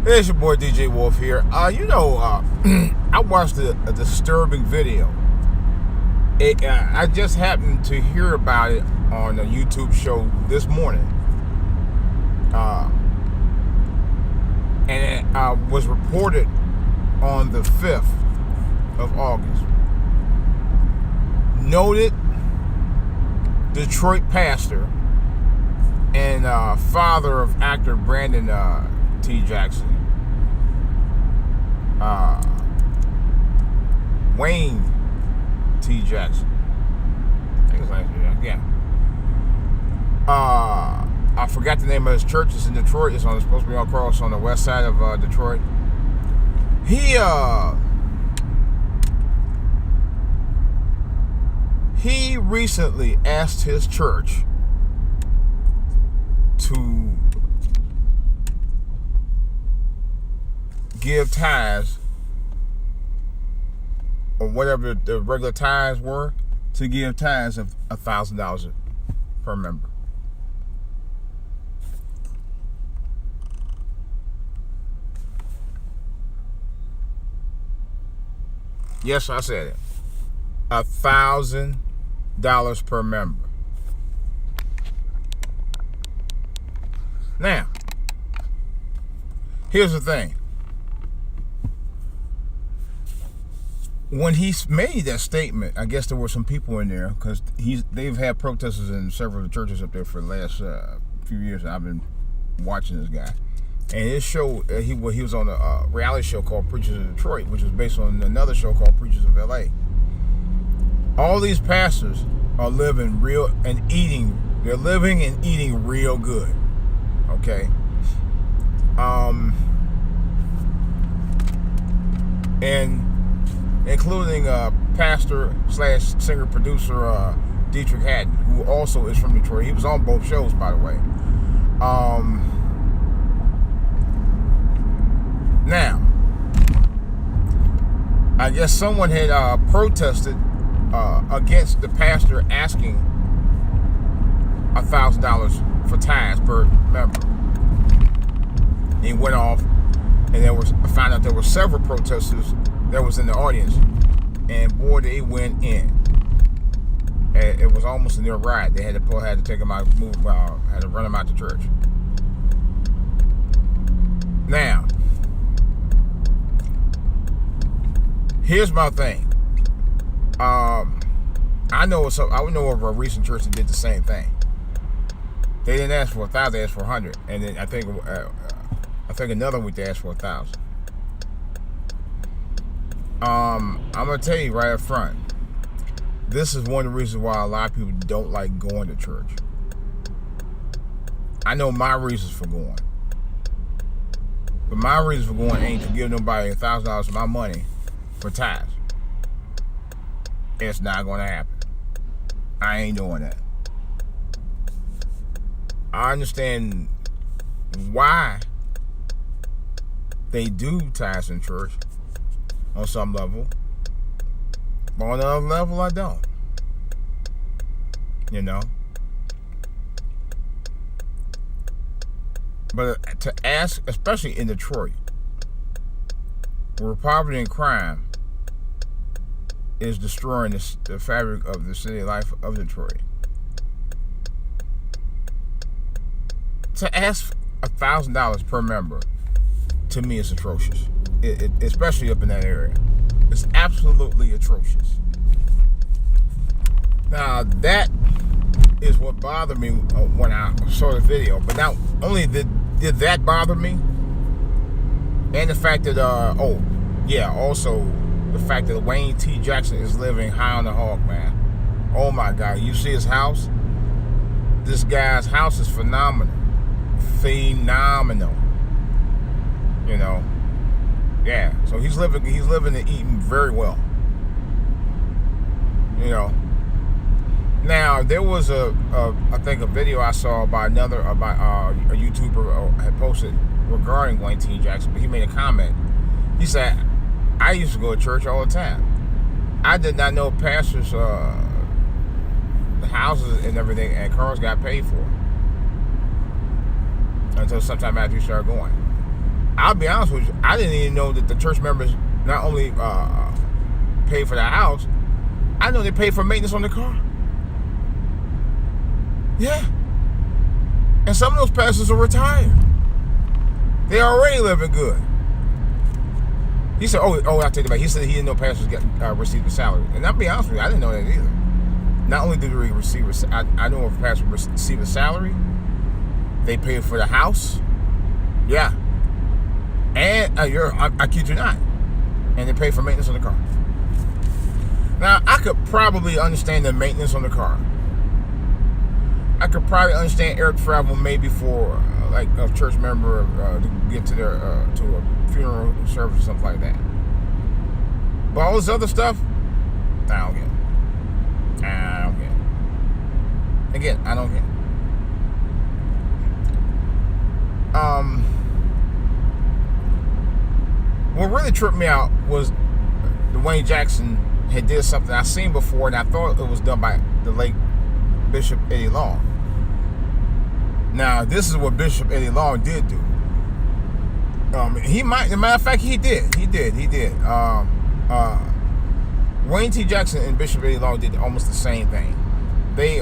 It's your boy DJ Wolf here. I watched a disturbing video. I just happened to hear about it on a YouTube show this morning. And it was reported on the 5th of August. Noted Detroit pastor and father of actor Brandon T. Jackson, Wayne T. Jackson, I think it's like that, yeah. I forgot the name of his church. It's in Detroit. It's supposed to be across on the west side of Detroit. He recently asked his church to give tithes, or whatever the regular tithes were, to give tithes of $1,000 per member. Yes, I said it. $1,000 per member. Now, here's the thing. When he made that statement, I guess there were some people in there, because they've had protesters in several of the churches up there for the last few years, and I've been watching this guy. And his show, he was on a reality show called Preachers of Detroit, which was based on another show called Preachers of LA. All these pastors are living real and eating. They're living and eating real good. Okay. And including pastor / singer producer Dietrich Haddon, who also is from Detroit. He was on both shows, by the way. Now, I guess someone had protested against the pastor asking $1,000 for tithes per member. He went off, and I found out there were several protesters that was in the audience, and boy, they went in. And it was almost a near riot. They had to take him out, had to run him out the church. Now, here's my thing. I know of a recent church that did the same thing. They didn't ask for 1,000; they asked for 100, and then I think another week they asked for 1,000. I'm gonna tell you right up front. This is one of the reasons why a lot of people don't like going to church. I know my reasons for going, but my reason for going ain't to give nobody $1,000 of my money for tithes. It's not gonna happen. I ain't doing that. I understand why they do tithes in church on some level, but on another level I don't. You know? But to ask, especially in Detroit, where poverty and crime is destroying the fabric of the city life of Detroit, to ask $1,000 per member, to me, is atrocious. Especially up in that area. It's absolutely atrocious. Now, that is what bothered me when I saw the video. But not only did that bother me, and the fact that, also the fact that Wayne T. Jackson is living high on the hog, man. Oh my God. You see his house? This guy's house is phenomenal. Phenomenal. You know? Yeah. So he's living and eating very well. You know? Now, there was I think a video I saw about a YouTuber had posted regarding Wayne T. Jackson, but he made a comment. He said, I used to go to church all the time. I did not know pastors, the houses and everything and cars got paid for until sometime after you started going. I'll be honest with you, I didn't even know that the church members not only pay for the house, I know they pay for maintenance on the car. Yeah. And some of those pastors are retired. They already living good. He said, oh, I'll take it back. He said he didn't know pastors receive a salary. And I'll be honest with you, I didn't know that either. Not only did they receive I know if a pastor receive a salary, they pay for the house. Yeah. And I kid you not. And they pay for maintenance on the car. Now, I could probably understand the maintenance on the car. I could probably understand air travel maybe for like a church member to get to their to a funeral service or something like that. But all this other stuff, I don't get it. I don't get it. Again, I don't get it. What really tripped me out was Dwayne Jackson had did something I seen before, and I thought it was done by the late Bishop Eddie Long. Now, this is what Bishop Eddie Long did do. He might, as a matter of fact, he did. Wayne T. Jackson and Bishop Eddie Long did almost the same thing. They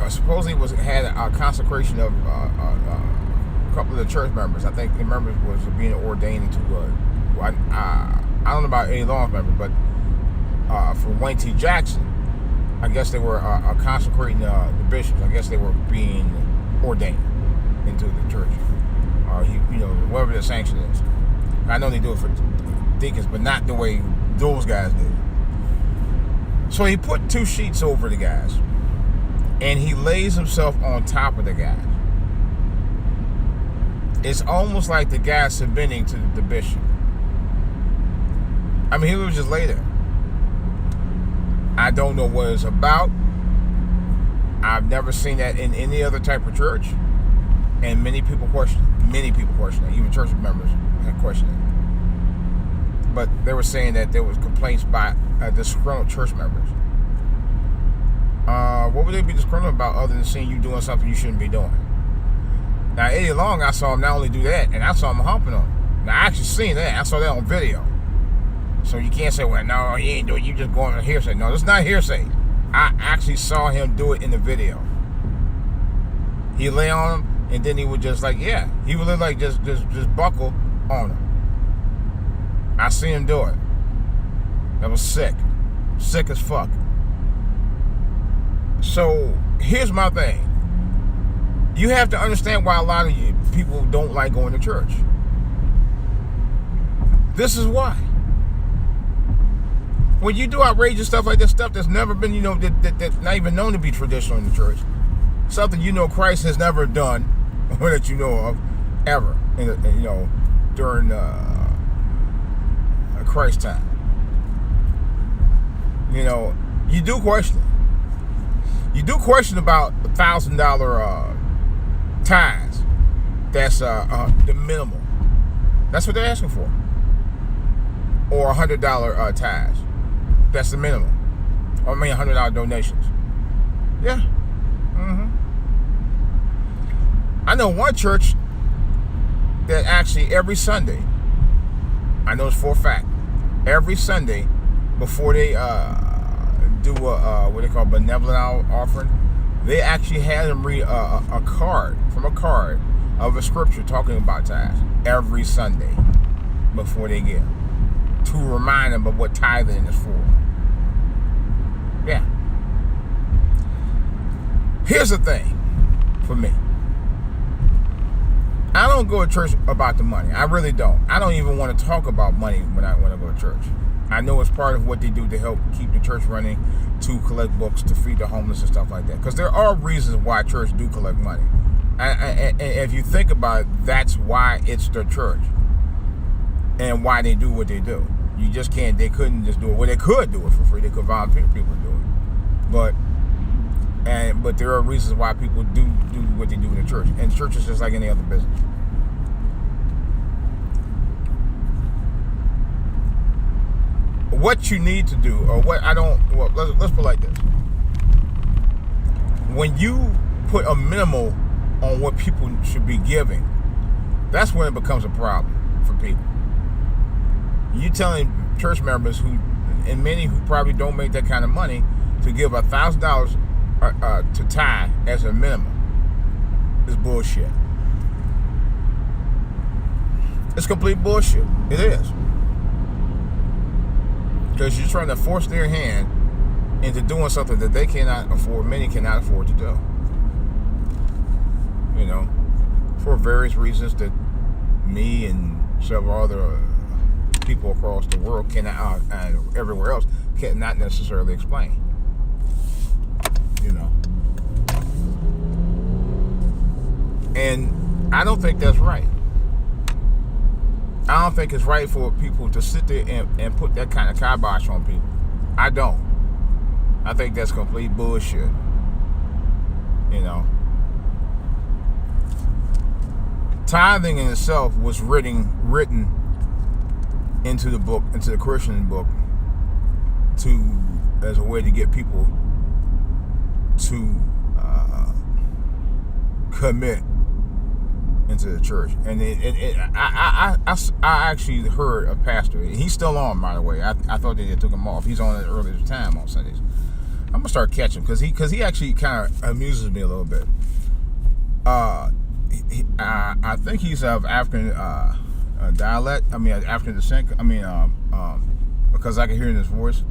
supposedly had a consecration of a couple of the church members. I think the members was being ordained into I don't know about Eddie Long's members, but for Wayne T. Jackson, I guess they were consecrating the bishops. I guess they were being ordained into the church, whatever the sanction is. I know they do it for deacons, but not the way those guys did. So he put 2 sheets over the guys, and he lays himself on top of the guys. It's almost like the guy submitting to the bishop. I mean, he was just lay there. I don't know what it's about. I've never seen that in any other type of church. And many people question it. Even church members had questioned it. But they were saying that there was complaints by disgruntled church members. What would they be disgruntled about other than seeing you doing something you shouldn't be doing? Now, Eddie Long, I saw him not only do that, and I saw him humping on him. Now, I actually seen that. I saw that on video. So you can't say, well, no, he ain't doing it. You just going on hearsay. No, that's not hearsay. I actually saw him do it in the video. He lay on him, and then he would just like, yeah, he would like just buckle on him. I seen him do it. That was sick as fuck. So here's my thing. You have to understand why a lot of you people don't like going to church. This is why. When you do outrageous stuff like this, stuff that's never been, that's not even known to be traditional in the church, something Christ has never done, or that you know of, ever, during Christ's time. You do question. You do question about $1,000 tithes. That's the minimum. That's what they're asking for. Or $100 tithes. That's the minimum. Or $100 donations. Yeah. I know one church that actually every Sunday, I know it's for a fact, every Sunday before they do what they call benevolent offering, they actually had them read a card of a scripture talking about tithes every Sunday before they give, to remind them of what tithing is for. Yeah. Here's the thing for me. I don't go to church about the money. I really don't. I don't even want to talk about money when I go to church. I know it's part of what they do to help keep the church running, to collect books, to feed the homeless and stuff like that. Because there are reasons why church do collect money. And if you think about it, that's why it's the church. And why they do what they do. You just can't, they couldn't just do it. Well, they could do it for free. They could volunteer people to do it. But there are reasons why people do what they do in the church. And the church is just like any other business. What you need to do, or what I don't, well, let's put it like this. When you put a minimal on what people should be giving, that's when it becomes a problem for from people. You telling church members and many who probably don't make that kind of money, to give $1,000 to tithe as a minimum is bullshit. It's complete bullshit. It is. Because you're trying to force their hand into doing something that they cannot afford, many cannot afford to do. You know, for various reasons that me and several other people across the world cannot, and everywhere else, cannot necessarily explain. You know. And I don't think that's right. I don't think it's right for people to sit there and put that kind of kibosh on people. I don't. I think that's complete bullshit. You know. Tithing in itself was written into the book, into the Coercion book, as a way to get people to commit into the church. And I actually heard a pastor. He's still on, by the way. I thought they took him off. He's on at earlier time on Sundays. I'm gonna start catching because he actually kind of amuses me a little bit. I think he's of African dialect. I mean, African descent. I mean, because I can hear in his voice.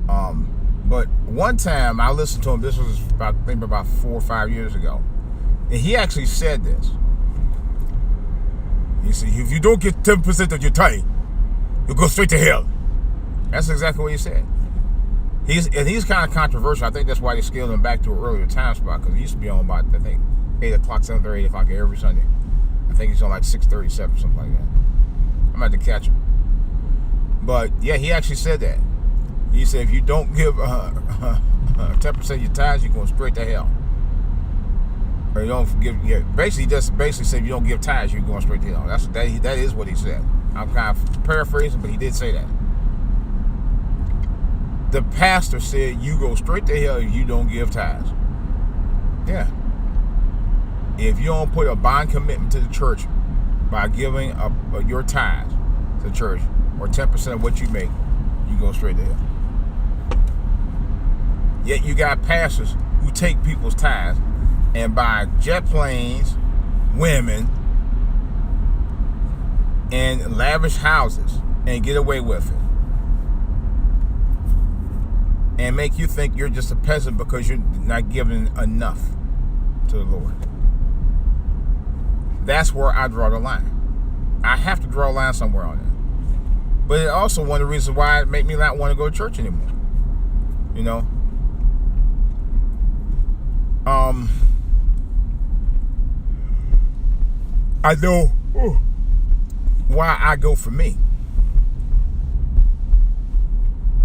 But one time I listened to him. This was about 4 or 5 years ago. And he actually said this. He said, if you don't get 10% of your tithe, you'll go straight to hell. That's exactly what he said. He's kind of controversial. I think that's why they scaled him back to an earlier time spot, because he used to be on about, I think, 8 o'clock, 7:30, 8 o'clock every Sunday. I think he's on like 6:37, something like that. I'm going to have to catch him. But, yeah, he actually said that. He said, if you don't give 10% of your tithes, you're going straight to hell. Or you don't give, basically said if you don't give tithes, you're going straight to hell. That is what he said. I'm kind of paraphrasing, but he did say that. The pastor said you go straight to hell if you don't give tithes. Yeah. If you don't put a bond commitment to the church by giving up your tithes to the church, or 10% of what you make, you go straight to hell. Yet you got pastors who take people's tithes and buy jet planes, women, and lavish houses and get away with it. And make you think you're just a peasant because you're not giving enough to the Lord. That's where I draw the line. I have to draw a line somewhere on that. But it's also one of the reasons why it made me not want to go to church anymore. You know? I know why I go for me.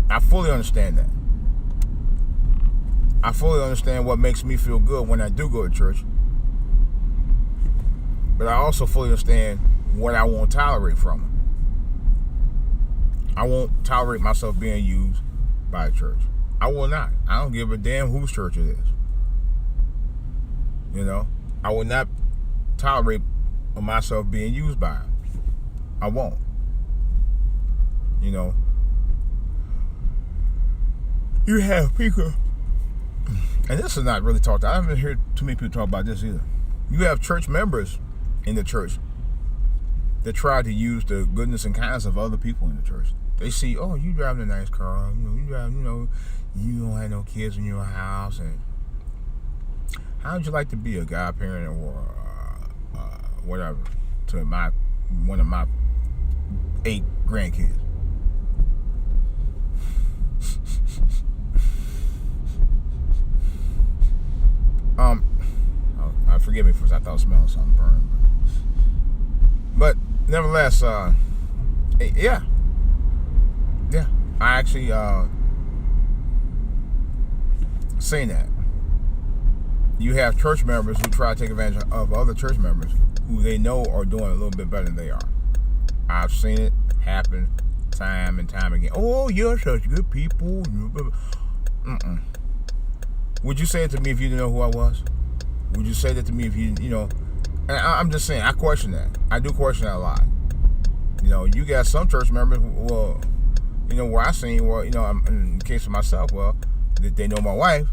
I fully understand that. I fully understand what makes me feel good when I do go to church. But I also fully understand what I won't tolerate from them. I won't tolerate myself being used by a church. I will not. I don't give a damn whose church it is. You know? I will not tolerate myself being used by them. I won't. You know? You have people, and this is not really talked about. I haven't heard too many people talk about this either. You have church members in the church that try to use the goodness and kindness of other people in the church. They see, oh, you driving a nice car, you don't have no kids in your house, and how would you like to be a godparent or whatever to one of my 8 grandkids? Forgive me for I thought I was smelling something burned. But nevertheless, yeah. I actually seen that. You have church members who try to take advantage of other church members who they know are doing a little bit better than they are. I've seen it happen time and time again. Oh, you're such good people. Would you say it to me if you didn't know who I was? Would you say that to me if you know? And I'm just saying, I question that. I do question that a lot. You got some church members, well, where I seen, well, in the case of myself, well, they know my wife.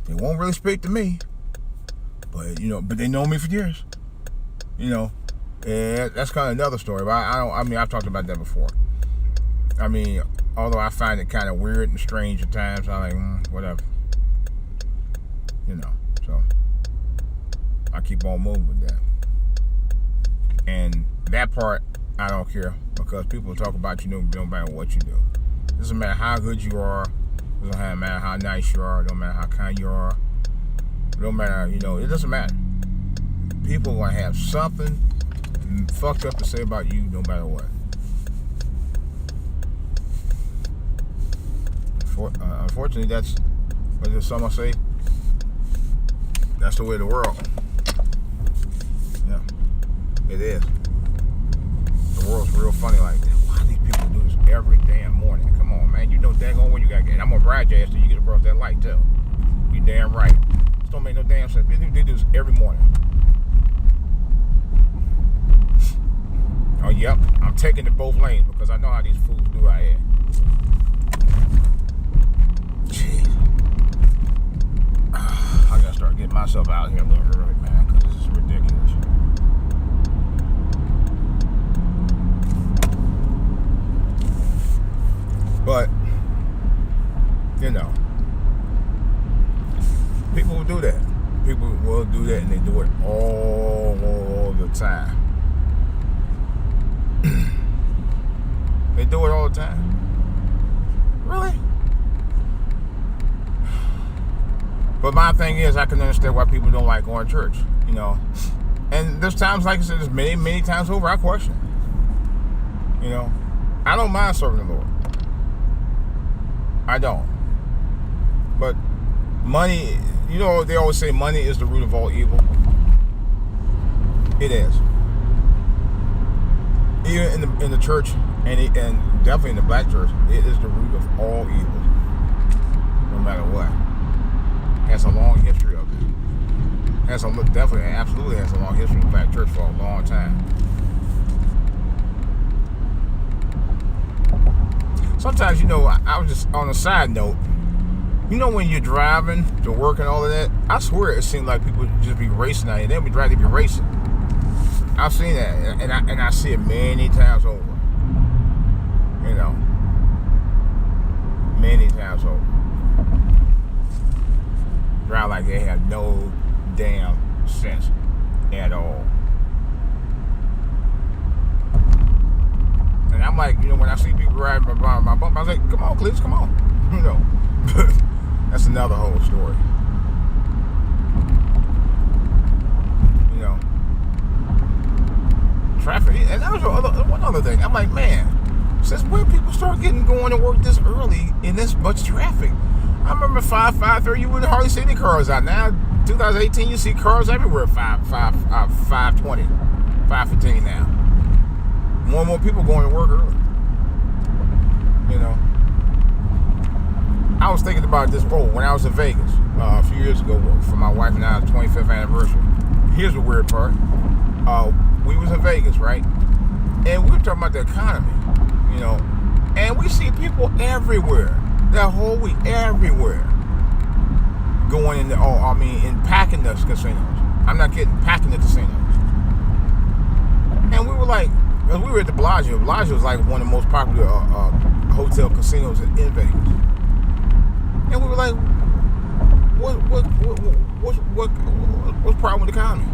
They won't really speak to me, but they know me for years. And that's kind of another story. But I've talked about that before. Although I find it kind of weird and strange at times, I'm like, whatever. So I keep on moving with that. And that part, I don't care, because people talk about you, no matter what you do. It doesn't matter how good you are. It doesn't matter how nice you are. It don't matter how kind you are. It don't matter, it doesn't matter. People are going to have something fucked up to say about you no matter what. Unfortunately, that's what did someone say? That's the way of the world. Yeah, it is. The world's real funny like that. Why do these people do this every damn morning? Come on, man. You know daggone where you got to get. I'm going to ride your ass till you get across that light, too. You damn right. This don't make no damn sense. They do this every morning. Oh, yep. I'm taking it both lanes because I know how these fools do out here. Jeez. I gotta start getting myself out here a little early, man, because this is ridiculous. But, people will do that. People will do that, and they do it all the time. They do it all the time. Really? But my thing is, I can understand why people don't like going to church, And there's times, like I said, there's many, many times over, I question. I don't mind serving the Lord. I don't. But money, they always say money is the root of all evil. It is. Even in the church, and definitely in the black church, it is the root of all evil. No matter what. Has a long history of it. Absolutely has a long history in the black church for a long time. Sometimes, I was just on a side note. When you're driving to work and all of that, I swear it seems like people just be racing out here. They'll be driving, they be racing. I've seen that, and I see it many times over. Many times over. Drive like they have no damn sense at all. And I'm like, when I see people riding by my bump, I was like, come on, Cletus, come on. That's another whole story. Traffic. And that was one other thing. I'm like, man, since when people start going to work this early in this much traffic? I remember 5:30, you wouldn't hardly see any cars out. Now, 2018, you see cars everywhere. 5:20, 5:15 now. More and more people going to work early. I was thinking about this. When I was in Vegas a few years ago for my wife and I's 25th anniversary. Here's the weird part. We was in Vegas, right? And we were talking about the economy, and we see people everywhere. That whole week, everywhere. Going in and packing the casinos. I'm not kidding, packing the casinos. And we were like, because we were at the Bellagio. Bellagio is like one of the most popular hotel casinos in Vegas. And we were like, what's the problem with the economy?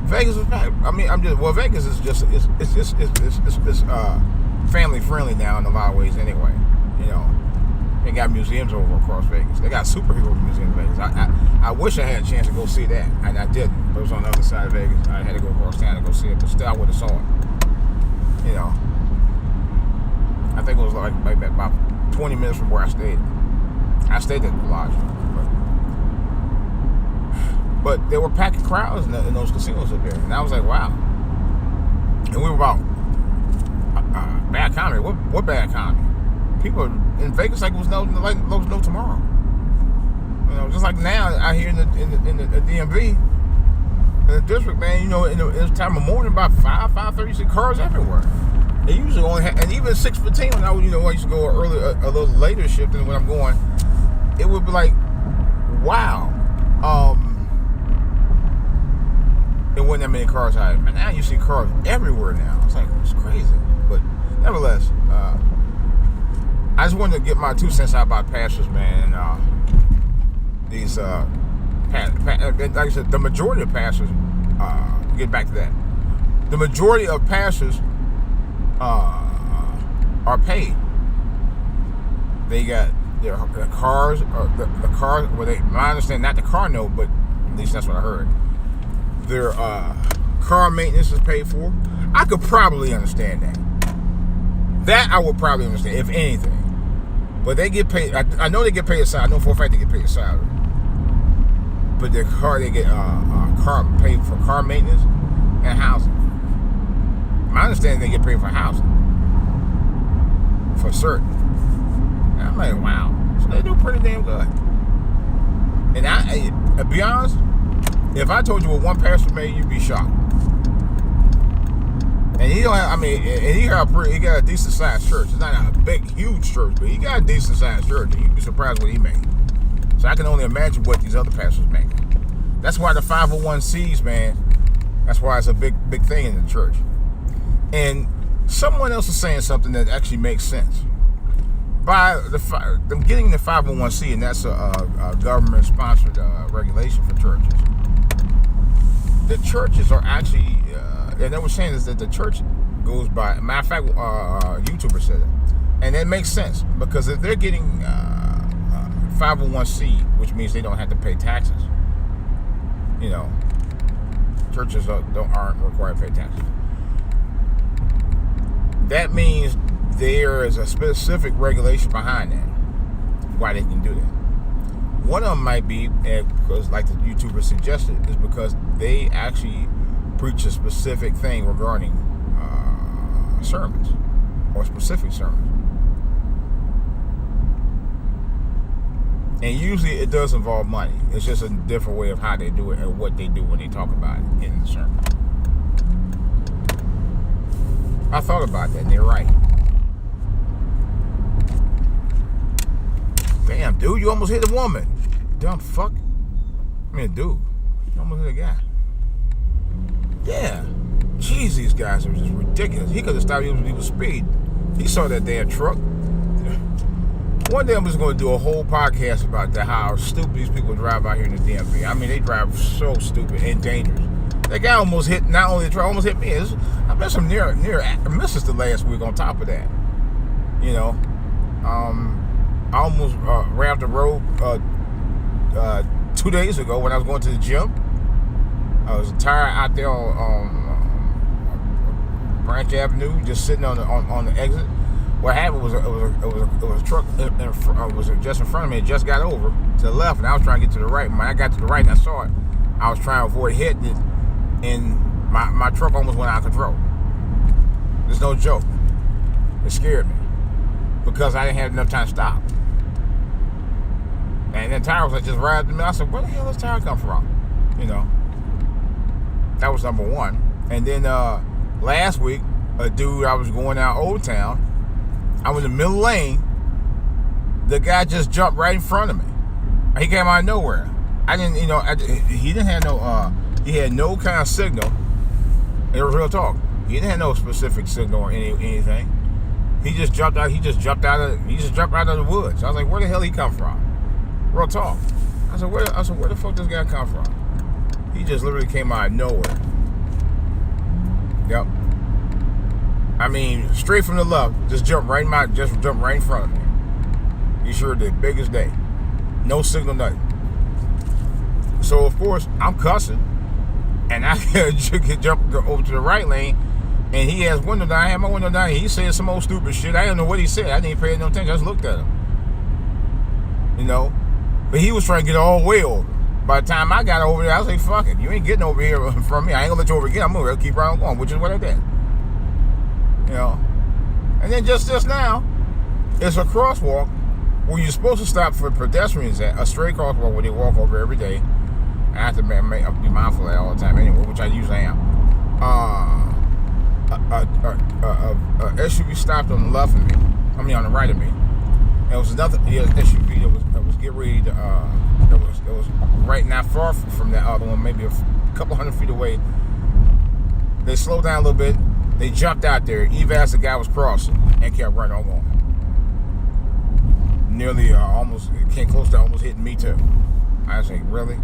Vegas is Vegas is just family friendly now in a lot of ways anyway. They got museums over across Vegas. They got superhero museums in Vegas. I wish I had a chance to go see that, and I didn't. But it was on the other side of Vegas. I had to go across town to go see it, but still I would have saw it. I think it was like about 20 minutes from where I stayed. I stayed at the Bellagio. But there were packing crowds in those casinos up there. And I was like, wow. And we were about bad economy. What bad economy? People in Vegas like it was no tomorrow. Just like now out here in the DMV, in the district, man, in the time of morning, about 5:30, you see cars everywhere. They usually only and even 6:15 when I used to go early, a little later shift than when I'm going, it would be like, wow. There wasn't that many cars out. And now you see cars everywhere now. It's like, it's crazy. But nevertheless, I just wanted to get my 2 cents out about pastors, man. These, like I said, the majority of pastors, get back to that. The majority of pastors are paid. They got their cars, or the cars, well, I understand, not the car note, but at least that's what I heard. Their car maintenance is paid for. I could probably understand that. That I would probably understand, if anything. But they get paid. I know they get paid a salary. I know for a fact they get paid a salary. But they get car paid for car maintenance and housing. My understanding, they get paid for housing, for certain. And I'm like, wow. So they do pretty damn good. And to be honest, if I told you what one pastor made, you'd be shocked. And he don't have, he got a decent sized church. It's not a big, huge church, but he got a decent sized church, and you'd be surprised what he made. So I can only imagine what these other pastors make. That's why the 501Cs, man, that's why it's a big thing in the church. And someone else is saying something that actually makes sense. By them getting the 501C, and that's a government-sponsored regulation for churches. The churches are actually, and they were saying is that the church goes by, matter of fact, YouTuber said it. And it makes sense, because if they're getting 501C, which means they don't have to pay taxes, churches aren't required to pay taxes. That means there is a specific regulation behind that, why they can do that. One of them might be, because like the YouTuber suggested, is because they actually preach a specific thing regarding sermons, or specific sermons. And usually it does involve money. It's just a different way of how they do it and what they do when they talk about it in the sermon. I thought about that, and they're right. Damn, dude, you almost hit a woman. Dumb fuck. Dude, you almost hit a guy. Yeah. Jeez, these guys are just ridiculous. He could have stopped even with speed. He saw that damn truck. One day I'm just going to do a whole podcast about that, how stupid these people drive out here in the DMV. They drive so stupid and dangerous. That guy almost hit, not only the truck, almost hit me. I've been some near misses the last week on top of that. I almost ran off the road 2 days ago when I was going to the gym. I was tired out there on Branch Avenue, just sitting on the exit. What happened was it was a truck was just in front of me. It just got over to the left, and I was trying to get to the right. When I got to the right and I saw it, I was trying to avoid hitting it, and my truck almost went out of control. There's no joke. It scared me because I didn't have enough time to stop. And then tire was like just right at me. I said, where the hell does tire come from? That was number one. And then last week, a dude, I was going down Old Town. I was in the middle lane. The guy just jumped right in front of me. He came out of nowhere. I didn't, he didn't have no, he had no kind of signal. It was real talk. He didn't have no specific signal or anything. He just jumped out. He just jumped out of the woods. I was like, where the hell he come from? Real talk. I said, where the fuck this guy come from? He just literally came out of nowhere. Yep. Straight from the left, just jumped right in front of me. He sure did, biggest day. No signal, nothing. So of course I'm cussing, and I jump over to the right lane, and he has window down. I had my window down. He said some old stupid shit. I didn't know what he said. I didn't pay no attention. I just looked at him. But he was trying to get all the way over. By the time I got over there, I was like, fuck it. You ain't getting over here from me. I ain't gonna let you over again. I'm gonna keep right on going, which is what I did. And then just now, it's a crosswalk where you're supposed to stop for pedestrians at, a straight crosswalk where they walk over every day. I have to be mindful of that all the time anyway, which I usually am. A SUV stopped on the left of me. I mean, on the right of me. And it was another SUV that was getting ready to. That was right not far from that other one, maybe a couple hundred feet away. They slowed down a little bit. They jumped out there, even as the guy was crossing, and kept right on going. Nearly almost came close to almost hitting me too. I was like, really?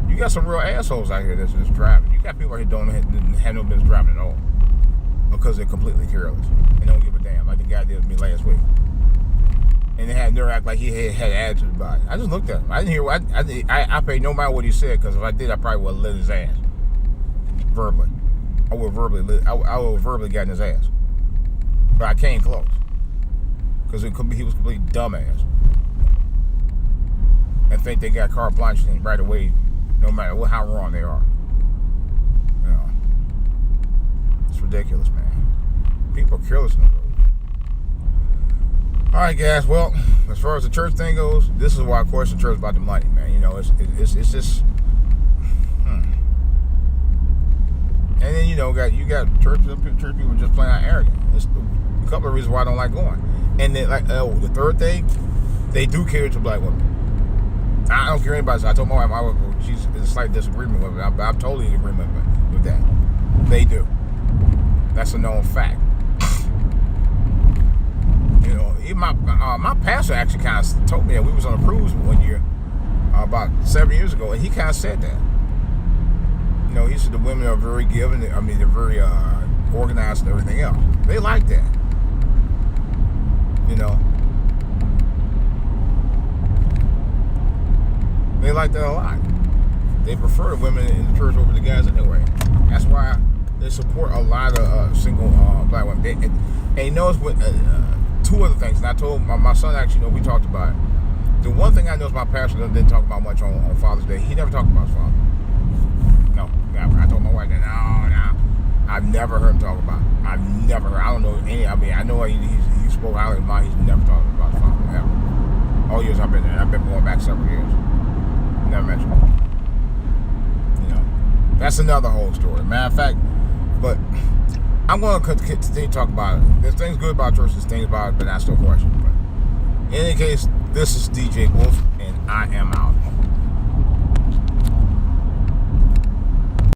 You got some real assholes out here that's just driving. You got people out here don't have no business driving at all because they're completely careless and don't give a damn, like the guy did with me last week. And they had nerve act like he had attitude about it. I just looked at him. I didn't hear. I paid no mind what he said, because if I did, I probably would have lit his ass verbally. I would have verbally gotten his ass. But I came close because he was completely dumbass. And think they got carte blanche right away, no matter how wrong they are. You know, it's ridiculous, man. People are careless in the road. All right, guys. Well, as far as the church thing goes, this is why Coercion Church is about the money, man. You know, it's just. And then you got church people just plain out arrogant. It's a couple of reasons why I don't like going. And then the third thing, they do cater to black women. I don't care anybody. So I told my wife, she's in a slight disagreement with it. I'm totally in agreement with that. They do. That's a known fact. You know, even my pastor actually kind of told me that. We was on a cruise one year, about 7 years ago, and he kind of said that. You know, he said the women are very giving. I mean, they're very organized and everything else. They like that. You know, they like that a lot. They prefer the women in the church over the guys anyway. That's why they support a lot of single black women. And you notice what? Two other things, and I told my son, actually, we talked about it. The one thing I noticed my pastor didn't talk about much on Father's Day, he never talked about his father. No, never. I told my wife that, no. I've never heard him talk about it. I've never heard, I don't know any, I mean, I know he spoke highly of mine, he's never talked about his father, ever. All years I've been there, I've been going back several years. Never mentioned it. You know, that's another whole story. Matter of fact, but I'm going to continue to talk about it. There's things good about church, there's things about it, but I still question. But in any case, this is DJ Wolf, and I am out.